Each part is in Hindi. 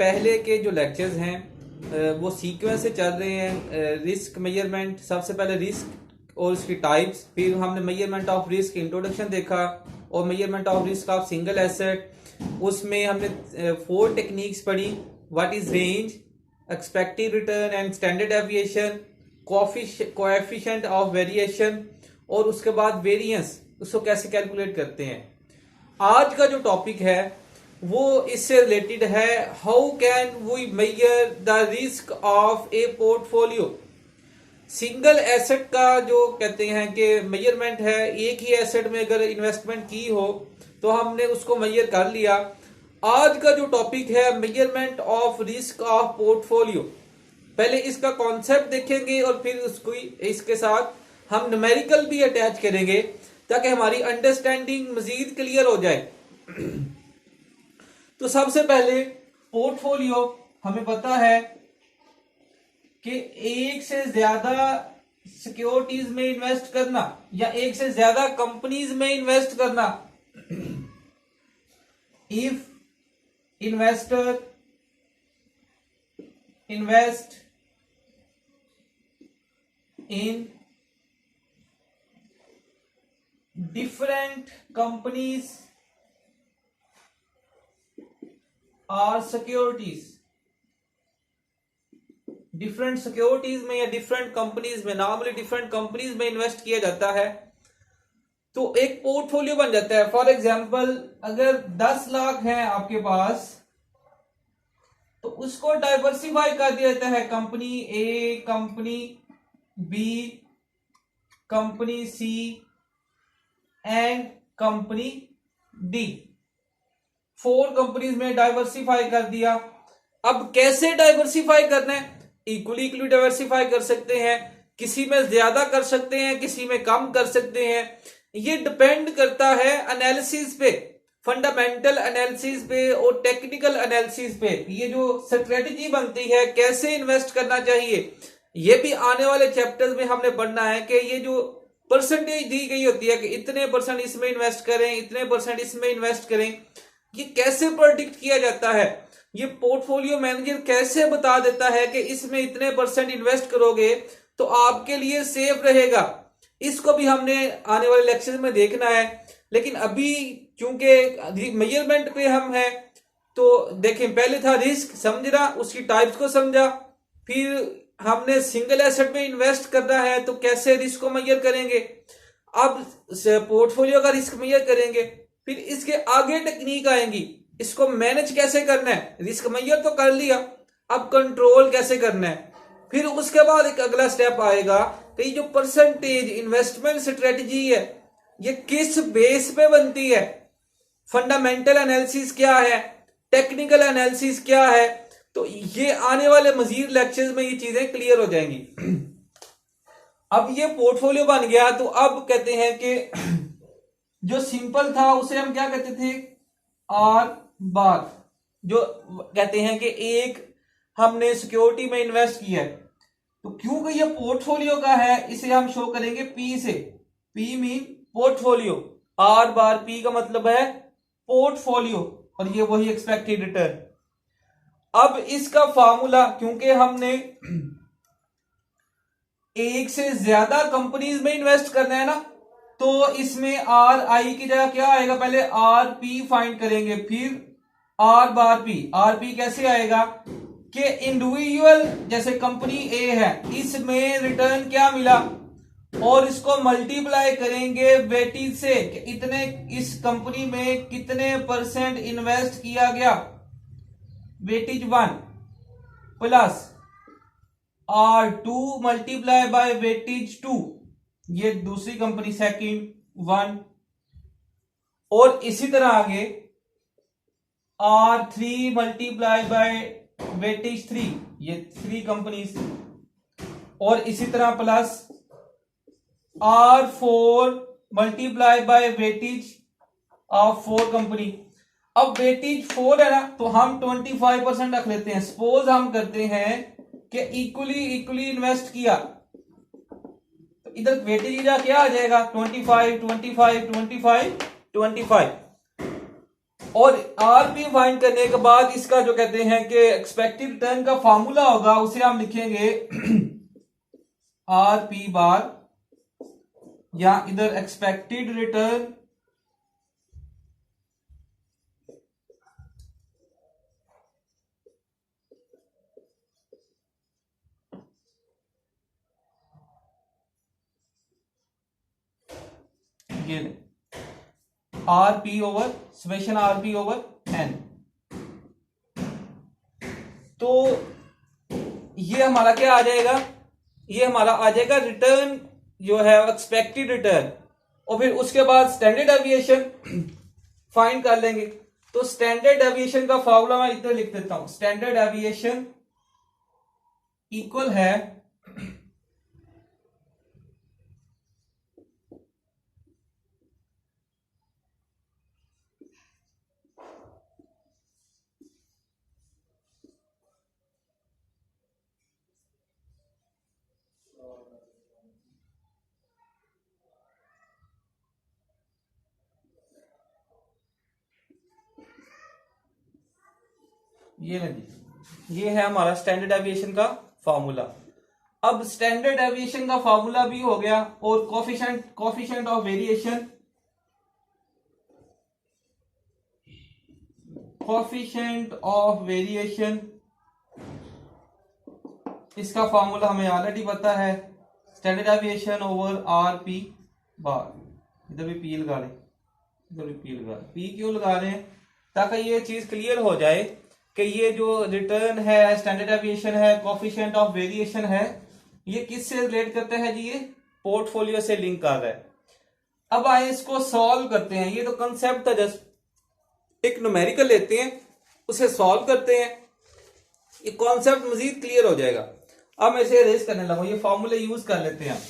पहले के जो लेक्चर्स हैं वो सीक्वेंस से चल रहे हैं। रिस्क मेजरमेंट, सबसे पहले रिस्क और उसकी टाइप्स, फिर हमने मेजरमेंट ऑफ रिस्क इंट्रोडक्शन देखा और measurement of risk of single asset. उसमें हमने 4 टेक्निक्स पढ़ी, what is range, expected return and standard aviation, coefficient of variation और उसके बाद वेरिएंस, उसको कैसे कैलकुलेट करते हैं। आज का जो टॉपिक है वो इससे रिलेटेड है, how can we measure the risk of a portfolio. Single asset का जो कहते हैं कि मेजरमेंट है, एक ही एसेट में अगर इन्वेस्टमेंट की हो तो हमने उसको मेजर कर लिया। आज का जो टॉपिक है measurement of risk of portfolio, पहले इसका कॉन्सेप्ट देखेंगे और फिर उसको इसके साथ हम न्यूमेरिकल भी अटैच करेंगे ताकि हमारी अंडरस्टैंडिंग मजीद क्लियर हो जाए। तो सबसे पहले पोर्टफोलियो, हमें पता है कि एक से ज्यादा सिक्योरिटीज में इन्वेस्ट करना या एक से ज्यादा कंपनीज में इन्वेस्ट करना। If investor invest in different companies or securities, different securities में या डिफरेंट कंपनीज में, नॉर्मली डिफरेंट कंपनीज में इन्वेस्ट किया जाता है तो एक पोर्टफोलियो बन जाता है। फॉर एग्जांपल, अगर 10 लाख है आपके पास तो उसको डाइवर्सिफाई कर दिया जाता है, company A, company B, company C and company D, 4 companies में डाइवर्सिफाई कर दिया। अब कैसे डाइवर्सिफाई करना है? इक्वली डाइवर्सिफाई कर सकते हैं, किसी में ज्यादा कर सकते हैं, किसी में कम कर सकते हैं। ये डिपेंड करता है एनालिसिस पे, फंडामेंटल एनालिसिस पे और टेक्निकल एनालिसिस पे। ये जो स्ट्रेटेजी बनती है कैसे इन्वेस्ट करना चाहिए, ये भी आने वाले चैप्टर्स में हमने पढ़ना है कि ये जो परसेंटेज दी गई होती है कि इतने परसेंट इसमें इन्वेस्ट करें, इतने परसेंट इसमें इन्वेस्ट करें, ये कैसे प्रेडिक्ट किया जाता है। ये पोर्टफोलियो मैनेजर कैसे बता देता है कि इसमें इतने परसेंट इन्वेस्ट करोगे तो आपके लिए सेफ रहेगा। इसको भी हमने आने वाले लेक्चर में देखना है। लेकिन अभी चूंकि मेजरमेंट पे हम हैं तो देखें, पहले था रिस्क समझना, उसकी टाइप्स को समझा, फिर हमने सिंगल एसेट में इन्वेस्ट करना है तो कैसे रिस्क को मेजर करेंगे, अब पोर्टफोलियो का रिस्क मेजर करेंगे, फिर इसके आगे टेक्निक आएंगी, इसको मैनेज कैसे करना है। रिस्क मेजर तो कर लिया, अब कंट्रोल कैसे करना है। फिर उसके बाद एक अगला स्टेप आएगा कि जो परसेंटेज इन्वेस्टमेंट स्ट्रेटजी है ये किस बेस पे बनती है, फंडामेंटल एनालिसिस क्या है, टेक्निकल एनालिसिस क्या है। तो ये आने वाले मजीद लेक्चर्स में ये चीजें क्लियर हो जाएंगी। अब ये पोर्टफोलियो बन गया तो अब कहते हैं कि जो सिंपल था उसे हम क्या कहते थे, आर बार। जो कहते हैं कि एक हमने सिक्योरिटी में इन्वेस्ट किया है तो क्योंकि ये पोर्टफोलियो का है इसे हम शो करेंगे पी से। P mean portfolio, are bar P का मतलब है पोर्टफोलियो और ये वही एक्सपेक्टेड रिटर्न। अब इसका फार्मूला, क्योंकि हमने एक से ज्यादा कंपनीज में इन्वेस्ट करना है ना, तो इसमें आर आई की जगह क्या आएगा, पहले आर पी फाइंड करेंगे, फिर are bar P. R P कैसे आएगा कि इंडिविजुअल, जैसे कंपनी ए है, इसमें रिटर्न क्या मिला और इसको मल्टीप्लाई करेंगे वेटेज से कि इतने, इस कंपनी में कितने परसेंट इन्वेस्ट किया गया, weightage 1 plus R2 multiply by weightage 2, ये दूसरी कंपनी सेकंड 1, और इसी तरह आगे R3 मल्टीप्लाई बाय वेटेज 3, ये 3 कंपनीज, और इसी तरह plus R4 multiply by weightage of 4 company. अब वेटेज 4 है ना तो हम 25% रख लेते हैं। सपोज हम करते हैं कि इक्वली इन्वेस्ट किया तो इधर वेटेज क्या आ जाएगा, 25 25 25 25। और आरपी फाइंड करने के बाद इसका जो कहते हैं कि एक्सपेक्टेड रिटर्न का फॉर्मूला होगा, उसे हम लिखेंगे आरपी बार, या इधर एक्सपेक्टेड रिटर्न ये RP over summation RP over N. तो ये हमारा क्या आ जाएगा, ये हमारा आ जाएगा रिटर्न जो है एक्सपेक्टेड रिटर्न, और फिर उसके बाद स्टैंडर्ड डेविएशन फाइंड कर लेंगे। तो स्टैंडर्ड डेविएशन का फॉर्मूला मैं इधर लिख देता हूं, स्टैंडर्ड डेविएशन इक्वल है ये नहीं, ये है हमारा स्टैंडर्ड डेविएशन का फॉर्मूला। अब स्टैंडर्ड डेविएशन का फॉर्मूला भी हो गया, और coefficient of variation, coefficient of variation इसका फॉर्मूला हमें ऑलरेडी पता है, standard deviation over are P बार। इधर भी पी लगा लें, इधर भी पी लगा लें। पी क्यों लगा रहे हैं, ताकि ये चीज क्लियर हो जाए कि ये जो रिटर्न है, स्टैंडर्ड डेविएशन है, कोफिशिएंट ऑफ वेरिएशन है, ये किससे रिलेट करता है जी, ये पोर्टफोलियो से लिंक कर रहा है। अब आए इसको सॉल्व करते हैं। ये तो कंसेप्ट था, जस्ट एक न्यूमेरिकल लेते हैं, उसे सॉल्व करते हैं, ये कॉन्सेप्ट मजीद क्लियर हो जाएगा। अब मैं इसे रेज करने लगा, ये फॉर्मूले यूज कर लेते हैं।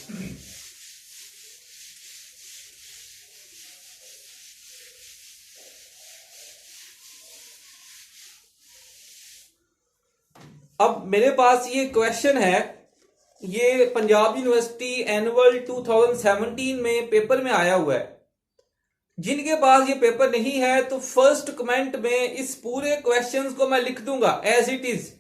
अब मेरे पास ये क्वेश्चन है, ये पंजाब यूनिवर्सिटी एनुअल 2017 में पेपर में आया हुआ है। जिनके पास ये पेपर नहीं है तो फर्स्ट कमेंट में इस पूरे क्वेश्चंस को मैं लिख दूंगा एज इट इज।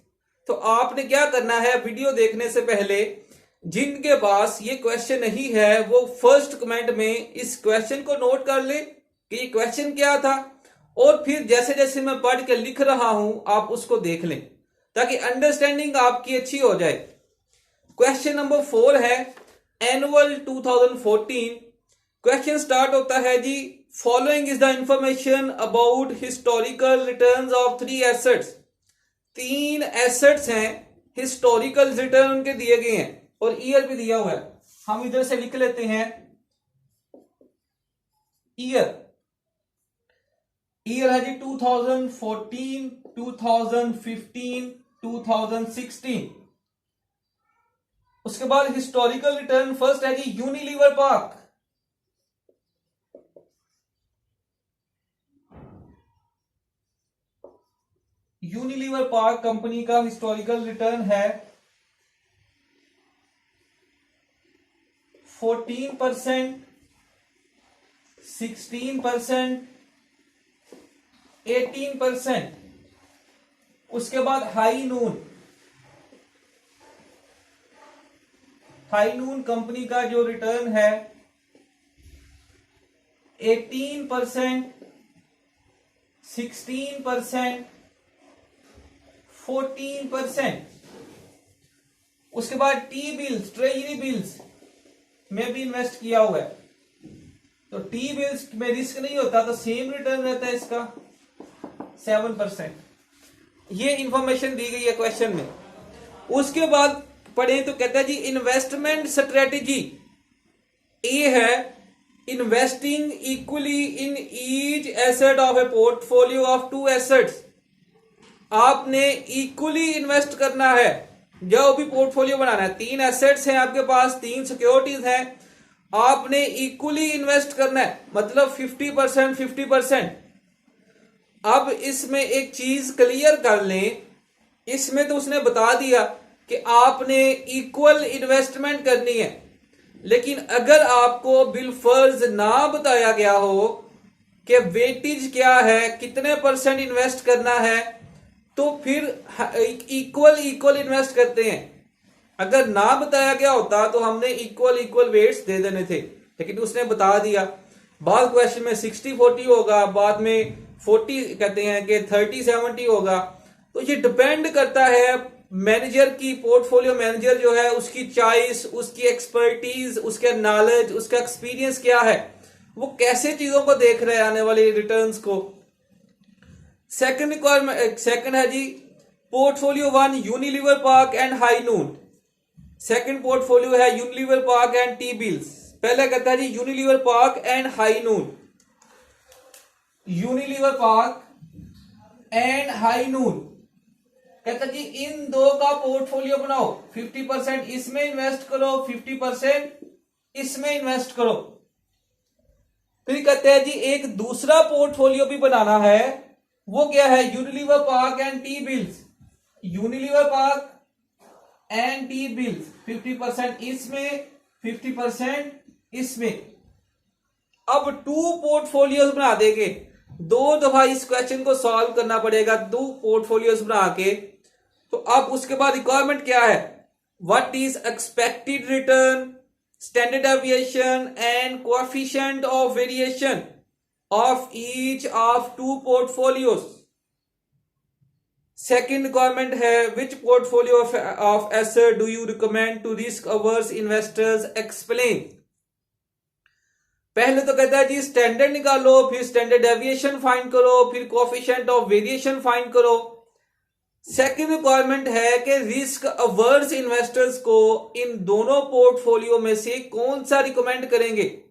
तो आपने क्या करना है, वीडियो देखने से पहले जिनके पास ये क्वेश्चन नहीं है वो फर्स्ट कमेंट में इस क्वेश्चन को नोट कर ले कि ये क्वेश्चन क्या था, और फिर जैसे जैसे मैं पढ़ के लिख रहा हूं आप उसको देख लें, ताकि अंडरस्टैंडिंग आपकी अच्छी हो जाए। क्वेश्चन नंबर 4 है एनुअल 2014। क्वेश्चन स्टार्ट होता है जी, following is the information about historical returns of 3 assets. 3 assets हैं, हिस्टोरिकल रिटर्न उनके दिए गए हैं और ईयर भी दिया हुआ है। हम इधर से लिख लेते हैं ईयर। ईयर है जी 2014, 2015, 2016। उसके बाद हिस्टोरिकल रिटर्न फर्स्ट है जी Unilever park. Unilever park company का हिस्टोरिकल रिटर्न है 14%, 16%, 18%। उसके बाद हाई नून कंपनी का जो रिटर्न है 18%, 16%, 14%। उसके बाद टी बिल्स, ट्रेजरी बिल्स में भी इन्वेस्ट किया हुआ है, तो टी बिल्स में रिस्क नहीं होता, तो सेम रिटर्न रहता है इसका 7%। ये इंफॉर्मेशन दी गई है क्वेश्चन में। उसके बाद पढ़े तो कहता है जी इन्वेस्टमेंट स्ट्रेटेजी। ए है investing equally in each asset of a portfolio of 2 assets. आपने इक्वली इन्वेस्ट करना है, जो भी पोर्टफोलियो बनाना है। 3 एसेट्स हैं आपके पास, 3 सिक्योरिटीज हैं, आपने इक्वली इन्वेस्ट करना है, मतलब 50%, 50%। अब इसमें एक चीज क्लियर कर लें, इसमें तो उसने बता दिया कि आपने इक्वल इन्वेस्टमेंट करनी है, लेकिन अगर आपको बिलफर्ज ना बताया गया हो कि वेटेज क्या है, कितने परसेंट इन्वेस्ट करना है, तो फिर इक्वल इन्वेस्ट करते हैं। अगर ना बताया गया होता तो हमने इक्वल वेट्स दे देने थे, लेकिन उसने बता दिया। बाद क्वेश्चन में 60-40 होगा, बाद में 40 कहते हैं कि 30-70 होगा। तो ये डिपेंड करता है मैनेजर की, पोर्टफोलियो मैनेजर जो है उसकी चॉइस, उसकी एक्सपर्टीज, उसका नॉलेज, उसका एक्सपीरियंस क्या है, वो कैसे चीजों को देख रहे हैं आने वाले रिटर्न्स को। सेकंड है जी portfolio 1 Unilever park and high noon. Second portfolio है Unilever park and T bills. पहले कहता है जी Unilever park and high noon. Unilever park and high noon कहता है जी इन दो का पोर्टफोलियो बनाओ, 50% इसमें इन्वेस्ट करो, 50% इसमें इन्वेस्ट करो। फिर कहते हैं जी एक दूसरा पोर्टफोलियो भी बनाना है, वो क्या है, Unilever park and T bills. Unilever park and T bills 50% इसमें, 50% इसमें। अब 2 पोर्टफोलियोज बना देंगे, 2 दफा इस क्वेश्चन को सॉल्व करना पड़ेगा 2 पोर्टफोलियोज बना के। तो अब उसके बाद रिक्वायरमेंट क्या है, what is expected return, standard deviation and coefficient of variation of each of 2 portfolios. Second requirement है which portfolio of asset do you recommend to risk averse investors, explain. पहले तो कहता है जी स्टैंडर्ड निकालो, फिर स्टैंडर्ड डेविएशन फाइंड करो, फिर कोएफिशिएंट ऑफ वेरिएशन फाइंड करो। सेकंड रिक्वायरमेंट है कि रिस्क अवर्स इन्वेस्टर्स को इन दोनों पोर्टफोलियो में से कौन सा रिकमेंड करेंगे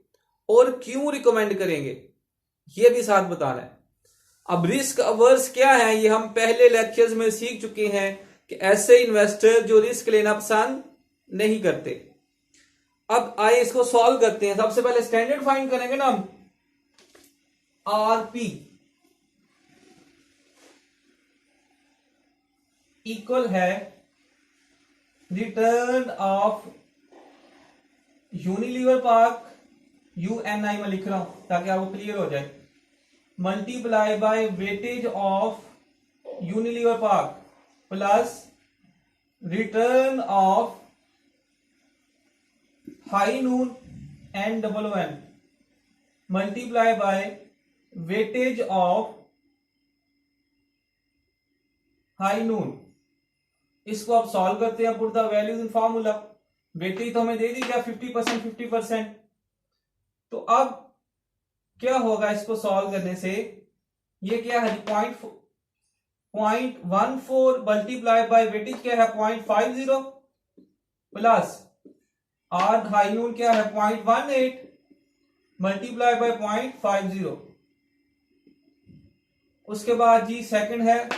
और क्यों रिकमेंड करेंगे, यह भी साथ बताना है। अब रिस्क अवर्स क्या है, ये हम पहले लेक्चर्स में सीख चुके हैं कि ऐसे इन्वेस्टर जो रिस्क लेना पसंद नहीं करते। अब आइए इसको सॉल्व करते हैं। सबसे पहले स्टैंडर्ड फाइंड करेंगे ना हम, आरपी इक्वल है return of Unilever park, UNI में लिख रहा हूं ताकि आपको क्लियर हो जाए, multiply by weightage of Unilever park plus return of high noon and OON multiply by weightage of high noon. इसको आप सॉल्व करते हैं, put the values in formula. Weightage तो हमें दे दी क्या, 50% 50%। तो अब क्या होगा इसको सॉल्व करने से, ये क्या है 0.14 मल्टीप्लाई बाय वेटेज क्या है 0.50 प्लस और हाई नून क्या है 0.18 मल्टीप्लाई बाय 0.50। उसके बाद जी सेकंड है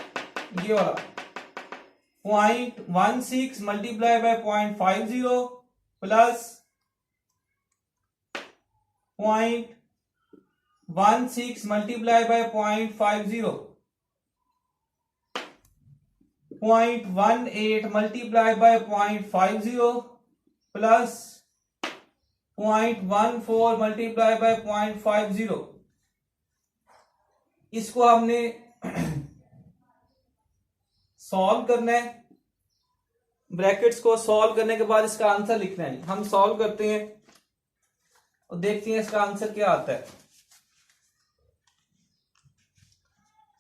ये वाला 0.16 multiply by 0.50 plus 0.16 multiply by 0.50, 0.18 multiply by 0.50 plus 0.14 multiply by 0.50। इसको हमने सॉल्व करना है, ब्रैकेट्स को सॉल्व करने के बाद इसका आंसर लिखना है। हम सॉल्व करते हैं और देखते हैं इसका आंसर क्या आता है।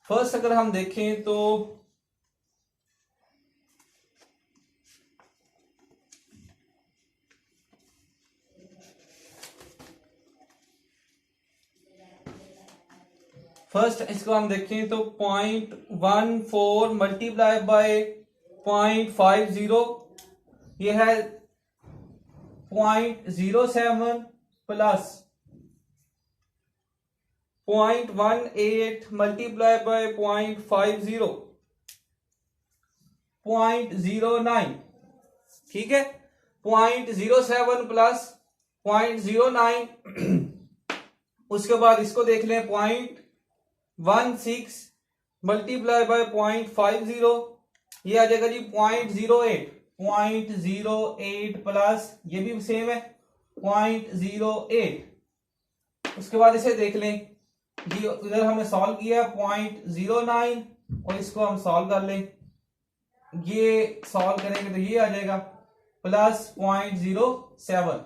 फर्स्ट अगर हम देखें तो फर्स्ट इसको हम देखें तो 0.14 मल्टीप्लाई बाय 0.50 ये है 0.07 प्लस 0.18 मल्टीप्लाई बाय 0.50 0.09, ठीक है, 0.07 प्लस 0.09। उसके बाद इसको देख लें 0.16 मल्टीप्लाई बाय 0.50 ये आ जाएगा जी 0.08 प्लस ये भी सेम है 0.08। उसके बाद इसे देख लें जी इधर हमने सॉल्व किया 0.09 और इसको हम सॉल्व कर लें, ये सॉल्व करेंगे तो ये आ जाएगा प्लस 0.07।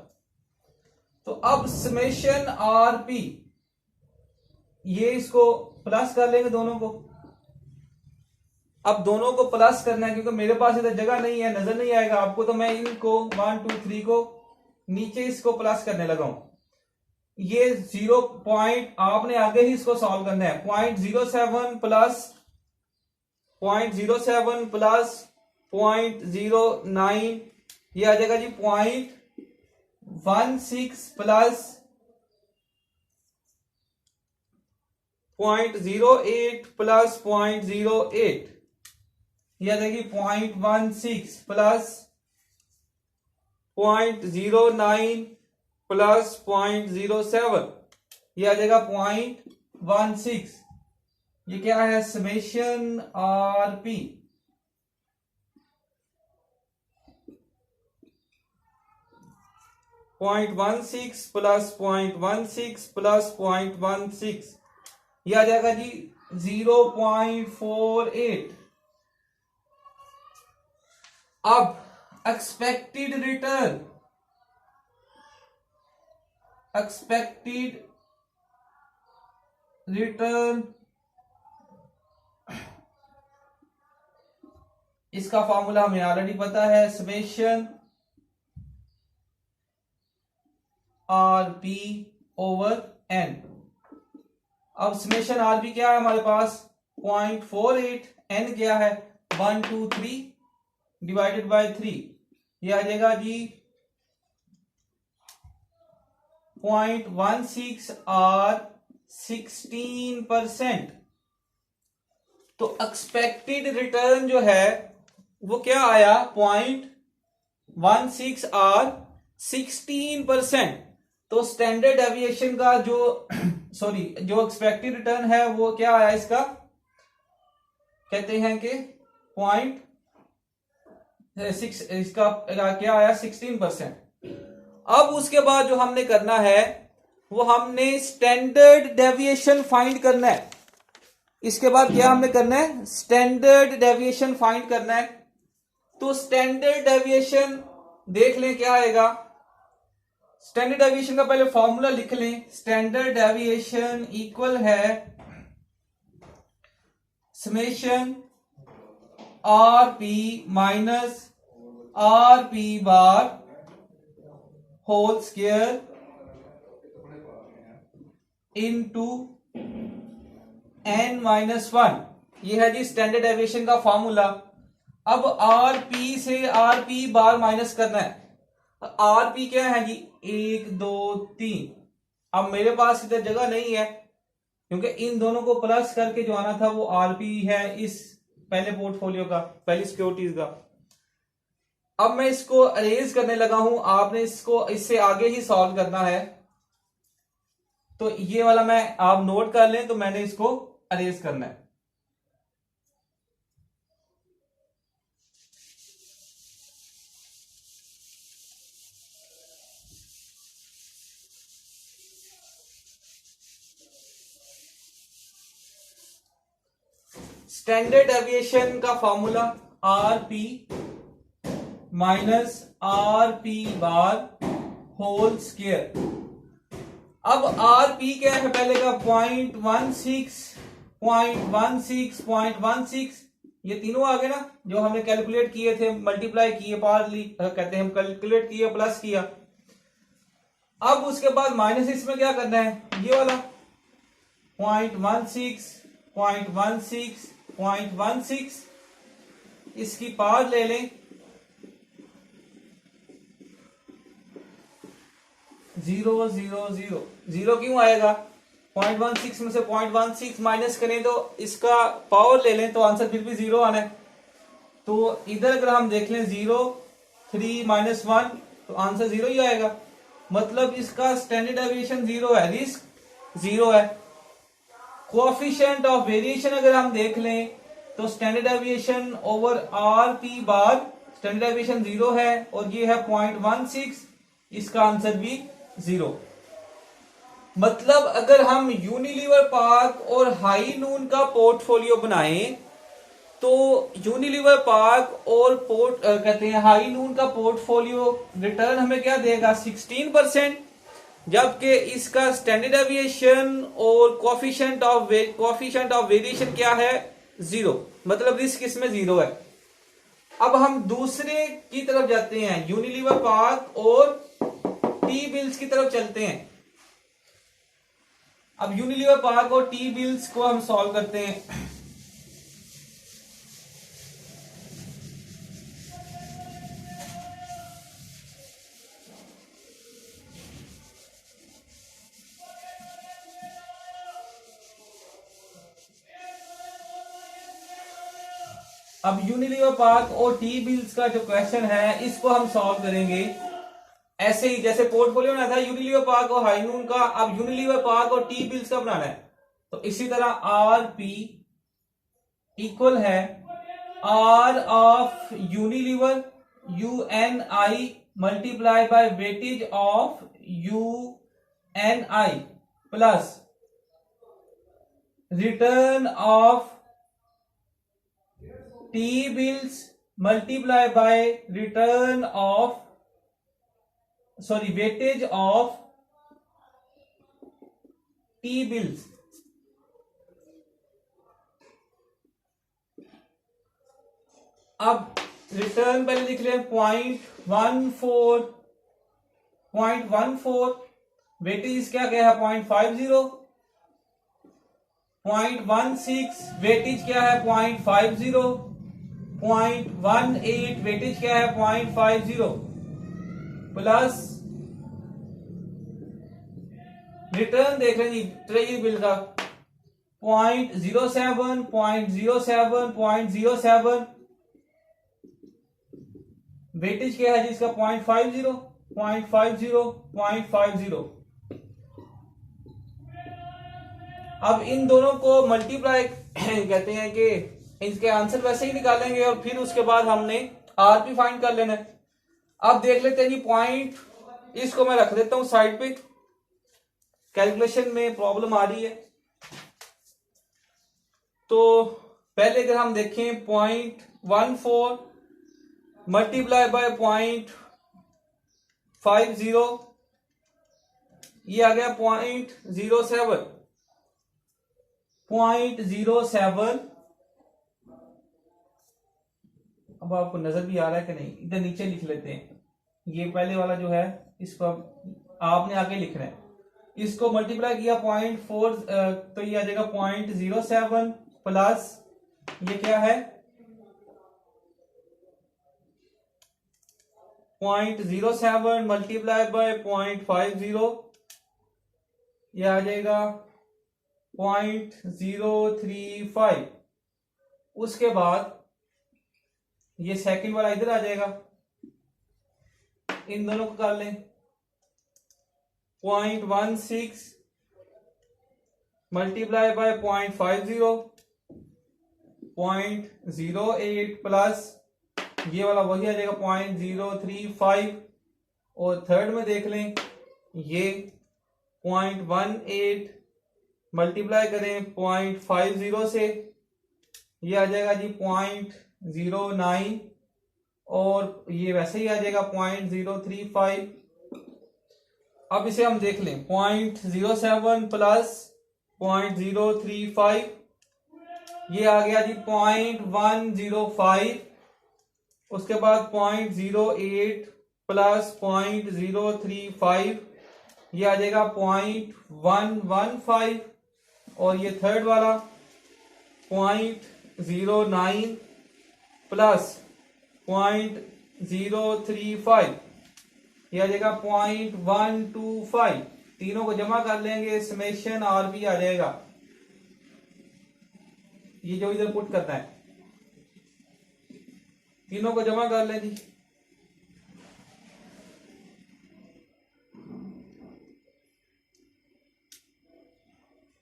तो अब समेशन आरपी, ये इसको प्लस कर लेंगे दोनों को। अब दोनों को प्लस करना है क्योंकि मेरे पास इधर जगह नहीं है, नजर नहीं आएगा आपको, तो मैं इनको 1 2 3 को नीचे इसको प्लस करने लगा हूं। ये 0 पॉइंट आपने आगे ही इसको सॉल्व करना है। 0.07 प्लस 0.07 प्लस 0.09 ये आ जाएगा जी 0.16 प्लस 0.08 प्लस 0.08 ये आ जाएगी 0.16 प्लस 0.09 प्लस 0.07 ये आ जाएगा 0.16। ये क्या है? Summation RP. .16 प्लस 0.16 प्लस 0.16 ये आ जाएगा जी 0.48। अब एक्सपेक्टेड रिटर्न इसका फॉर्मूला हमें ऑलरेडी पता है, समेशन आरपी ओवर एन। अब समेशन आरपी क्या है हमारे पास? 0.48, एन क्या है? 123 डिवाइडेड बाय 3 ये आ जाएगा जी 0.16 और 16%। तो एक्सपेक्टेड रिटर्न जो है वो क्या आया? 0.16 और 16%। तो स्टैंडर्ड डेविएशन का जो जो एक्सपेक्टेड रिटर्न है वो क्या आया? इसका कहते हैं कि 0.6, इसका क्या आया? 16%। अब उसके बाद जो हमने करना है वो हमने स्टैंडर्ड डेविएशन फाइंड करना है। इसके बाद क्या हमने करना है? स्टैंडर्ड डेविएशन फाइंड करना है। तो स्टैंडर्ड डेविएशन देख लें क्या आएगा। स्टैंडर्ड डेविएशन का पहले फॉर्मूला लिख लें। स्टैंडर्ड डेविएशन इक्वल है summation RP minus RP bar whole square into n-1। ये है जी स्टैंडर्ड डेविएशन का फॉर्मूला। अब आरपी से आरपी बार माइनस करना है। आरपी क्या है जी? 1 2 3। अब मेरे पास इधर जगह नहीं है क्योंकि इन दोनों को प्लस करके जो आना था वो आरपी है इस पहले पोर्टफोलियो का, पहली सिक्योरिटीज का। अब मैं इसको अरेंज करने लगा हूं, आपने इसको इससे आगे ही सॉल्व करना है। तो ये वाला मैं आप नोट कर लें, तो मैंने इसको अरेंज करना है। स्टैंडर्ड डेविएशन का formula RP minus RP bar whole square. अब आरपी क्या है पहले का? 0.16 0.16 0.16 ये तीनों आ गए ना जो हमने कैलकुलेट किए थे, मल्टीप्लाई किए, पार्टली कहते हैं हम, कैलकुलेट किए प्लस किया। अब उसके बाद माइनस इसमें क्या करना है? ये वाला 0.16 0.16 0.16 इसकी पावर ले लें 0 0 0 0 क्यों आएगा? 0.16 में से 0.16 माइनस करें तो इसका पावर ले लें तो आंसर फिर भी 0 आना है। तो इधर अगर हम देख लें 0 3 माइनस 1 तो आंसर 0 ही आएगा। मतलब इसका स्टैंडर्ड डेविएशन 0 है, रिस्क 0 है। कोएफिशिएंट ऑफ वेरिएशन अगर हम देख लें तो स्टैंडर्ड डेविएशन ओवर आरपी बार, स्टैंडर्ड डेविएशन 0 है और ये है 0.16, इसका आंसर भी 0। मतलब अगर हम यूनिलीवर पार्क और हाई नून का पोर्टफोलियो बनाएं तो यूनिलीवर पार्क और कहते हैं हाई नून का पोर्टफोलियो रिटर्न हमें क्या देगा 16%, जबकि इसका स्टैंडर्ड एविएशन और कोफिशिएंट ऑफ वेरिएशन क्या है 0, मतलब रिस्क इसमें 0 है। अब हम दूसरे की तरफ जाते हैं, यूनिलीवर पार्क और टी बिल्स की तरफ चलते हैं। अब यूनिलीवर पार्क और टी बिल्स को हम सॉल्व करते हैं। अब यूनिलीवर पार्क और टी बिल्स का जो क्वेश्चन है इसको हम सॉल्व करेंगे ऐसे ही जैसे पोर्टफोलियो बनाया था यूनिलीवर पार्क और हाई नून का, अब यूनिलीवर पार्क और टी बिल्स का बनाना है। तो इसी तरह आर पी इक्वल है R of Unilever U N I multiply by weightage of U N I plus return of T bills multiply by return of weightage of T bills. अब रिटर्न पहले लिख लें 0.14, वेटेज क्या है 0.50, 0.16 वेटेज क्या है 0.50, 0.18 वेटेज क्या है 0.50 प्लस रिटर्न देख रहे हैं ट्रेजरी बिल का 0.07, 0.07, 0.07 वेटेज क्या है जिसका 0.50, 0.50, 0.50। अब इन दोनों को मल्टीप्लाई कहते हैं कि इसके आंसर वैसे ही निकालेंगे और फिर उसके बाद हमने आरपी फाइंड कर लेना है। अब देख लेते हैं जी पॉइंट, इसको मैं रख देता हूं साइड पे, कैलकुलेशन में प्रॉब्लम आ रही है। तो पहले अगर हम देखें 0.14 मल्टीप्लाई बाय 0.50 ये आ गया 0.07, 0.07। अब आपको नजर भी आ रहा है कि नहीं, इधर नीचे लिख लेते हैं। ये पहले वाला जो है इसको आपने आगे लिखना है, इसको मल्टीप्लाई किया 0.4 तो ये आ जाएगा 0.07 प्लस ये क्या है 0.07 मल्टीप्लाई बाय 0.50 ये आ जाएगा 0.035। उसके बाद ये सेकंड वाला इधर आ जाएगा, इन दोनों को कर लें 0.16 मल्टीप्लाई बाय 0.50 0.08 प्लस ये वाला वही आ जाएगा 0.035। और थर्ड में देख लें ये 0.18 मल्टीप्लाई करें 0.50 से ये आ जाएगा जी 0.09 और ये वैसे ही आ जाएगा 0.035। अब इसे हम देख लें 0.07 प्लस 0.035 ये आ गया जी 0.105। उसके बाद 0.08 प्लस 0.035 ये आ जाएगा 0.115 और ये थर्ड वाला 0.09 प्लस 0.035 ये आ जाएगा 0.125। तीनों को जमा कर लेंगे, समेशन आर भी आ जाएगा, ये जो इधर पुट करना है तीनों को जमा कर लें जी।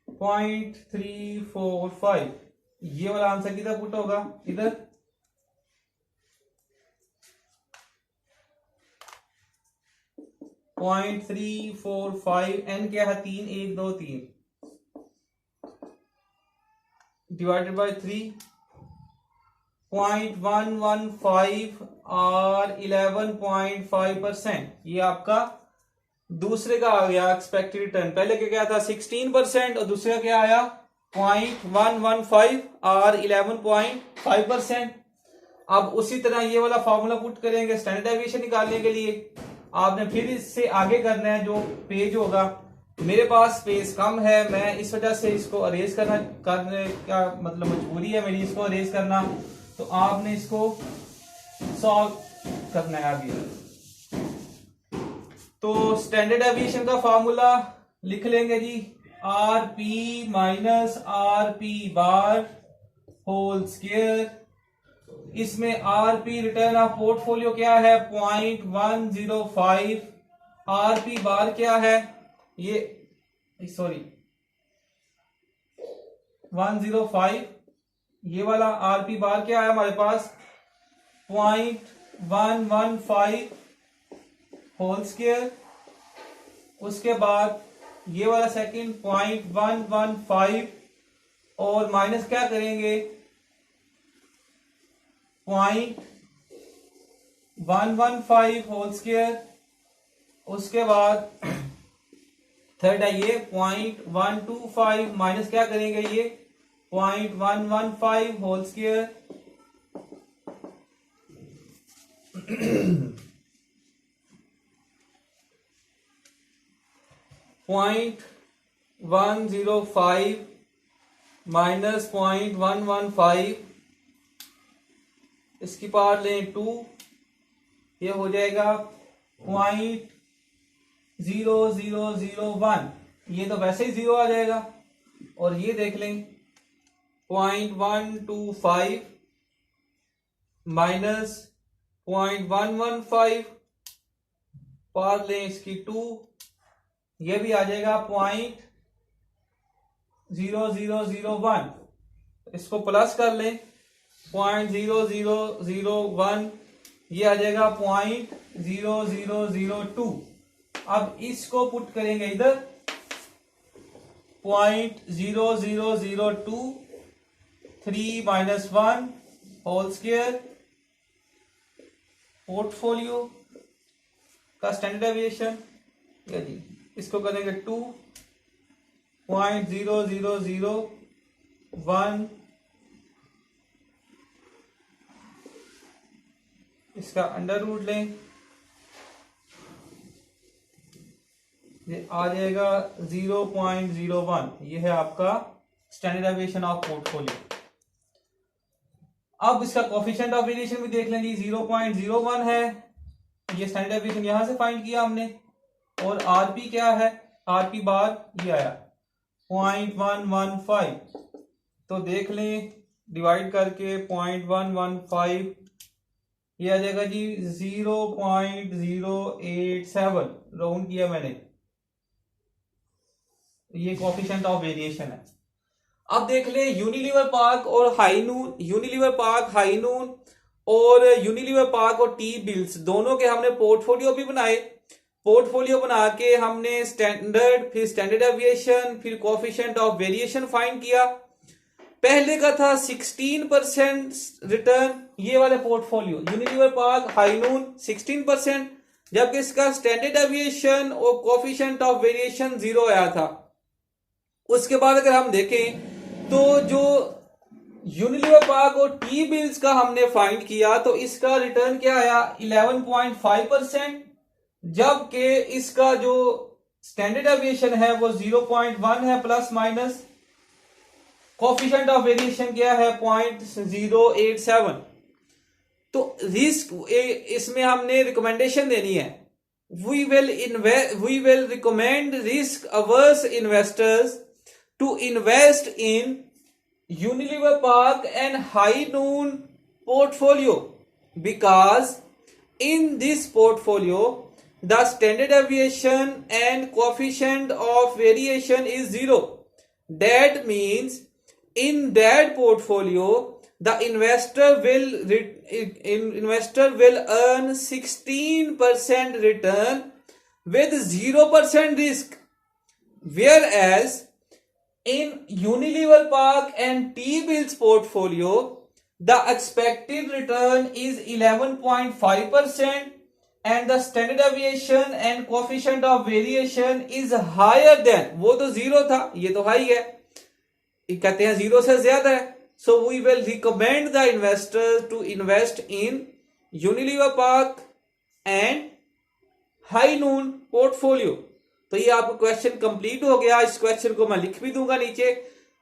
0.345 ये वाला आंसर किधर पुट होगा, इधर 0.345 0.345, एन क्या है 3, 1 2 3 डिवाइडेड बाय 3.115 और 11.5%। ये आपका दूसरे का आ गया एक्सपेक्टेड रिटर्न। पहले क्या था 16% और दूसरे का क्या आया 0.115 और 11.5%। अब उसी तरह ये वाला फॉर्मूला पुट करेंगे स्टैंडर्ड डेविएशन निकालने के लिए। आपने फिर इससे आगे करना है, जो पेज होगा मेरे पास स्पेस कम है, मैं इस वजह से इसको अरेज करने का मतलब मजबूरी है मेरी इसको अरेज करना, तो आपने इसको सॉल्व करना है आगे। तो स्टैंडर्ड डेविएशन का फॉर्मूला लिख लेंगे जी, R P minus R P bar whole square. इसमें R P return of portfolio क्या है 0.105, आर पी बार क्या है ये 105, ये वाला आर पी बार क्या है हमारे पास 0.115 होल स्क्वायर। उसके बाद ये वाला सेकंड 0.115 और माइनस क्या करेंगे 0.115 होल स्क्वायर। उसके बाद थर्ड है ये 0.125 माइनस क्या करेंगे ये 0.115 होल स्क्वायर। 0.105 माइनस 0.115, इसकी पावर लें 2, ये हो जाएगा 0.0001, ये तो वैसे ही 0 आ जाएगा। और ये देख लें 0.125 माइनस 0.115, पावर लें इसकी 2, ये भी आ जाएगा 0.0001। इसको प्लस कर लें 0.0001, ये आ जाएगा 0.0002। अब इसको पुट करेंगे इधर 0.0002 3 माइनस 1 होल स्क्वायर। पोर्टफोलियो का स्टैंडर्ड डेविएशन या जी इसको करेंगे 2.0001, इसका अंडर रूट लें, ये आ जाएगा 0.01। ये है आपका स्टैंडर्ड डेविएशन ऑफ पोर्टफोलियो। अब इसका कोफिशिएंट ऑफ वेरिएशन भी देख लें जी, 0.01 है, ये स्टैंडर्ड डेविएशन यहां से फाइंड किया हमने। और आरपी क्या है, आरपी बार ये आया 0.115, तो देख लें डिवाइड करके 0.115, ये आ जाएगा जी 0.087, राउंड किया मैंने, ये कोफिशिएंट ऑफ वेरिएशन है। अब देख ले यूनिलीवर पार्क और हाईनून, यूनिलीवर पार्क हाईनून और यूनिलीवर पार्क और टी बिल्स दोनों के हमने पोर्टफोलियो भी बनाए। पोर्टफोलियो बना के हमने स्टैंडर्ड, फिर स्टैंडर्ड डेविएशन, फिर कोफिशिएंट ऑफ वेरिएशन फाइंड किया। पहले का था 16% रिटर्न, ये वाले पोर्टफोलियो यूनिलीवर पार्क हाईनून 16%, जबकि इसका स्टैंडर्ड डेविएशन और कोफिशिएंट ऑफ वेरिएशन 0 आया था। उसके बाद अगर हम देखें तो जो यूनिलीवर पार्क और टी बिल्स का हमने फाइंड किया तो इसका रिटर्न क्या आया 11.5%, जबकि इसका जो स्टैंडर्ड डेविएशन है वो 0.1 है plus minus, coefficient of variation क्या है 0.087। तो रिस्क इसमें हमने रिकमेंडेशन देनी है, we will recommend risk averse investors to invest in Unilever Park and High Noon portfolio, because in this portfolio the standard deviation and coefficient of variation is 0. That means in that portfolio the investor will earn 16% return with 0% risk, whereas in Unilever Park and T-bills portfolio, the expected return is 11.5% and the standard deviation and coefficient of variation is higher than, वो तो जीरो था, ये तो हाई है, ये कहते हैं जीरो से ज्यादा है. So we will recommend the investors to invest in Unilever Park and High Noon portfolio. तो ये आपका क्वेश्चन कंप्लीट हो गया. इस क्वेश्चन को मैं लिख भी दूंगा नीचे.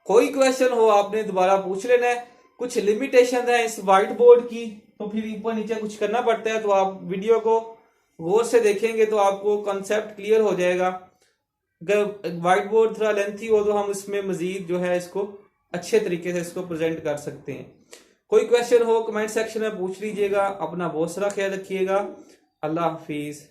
कोई क्वेश्चन हो आपने दोबारा पूछ लेना है. कुछ लिमिटेशन है इस व्हाइट बोर्ड की, तो फिर ऊपर नीचे कुछ करना पड़ता है. तो आप वीडियो को गौर से देखेंगे तो आपको कॉन्सेप्ट क्लियर हो जाएगा. अगर व्हाइट बोर्ड थोड़ा लेंथी हो तो हम इसमें मजीद जो है इसको अच्छे तरीके से इसको प्रेजेंट कर सकते हैं. कोई क्वेश्चन हो कमेंट सेक्शन में पूछ लीजिएगा. अपना बहुत सारा ख्याल रखिएगा. अल्लाह हाफिज.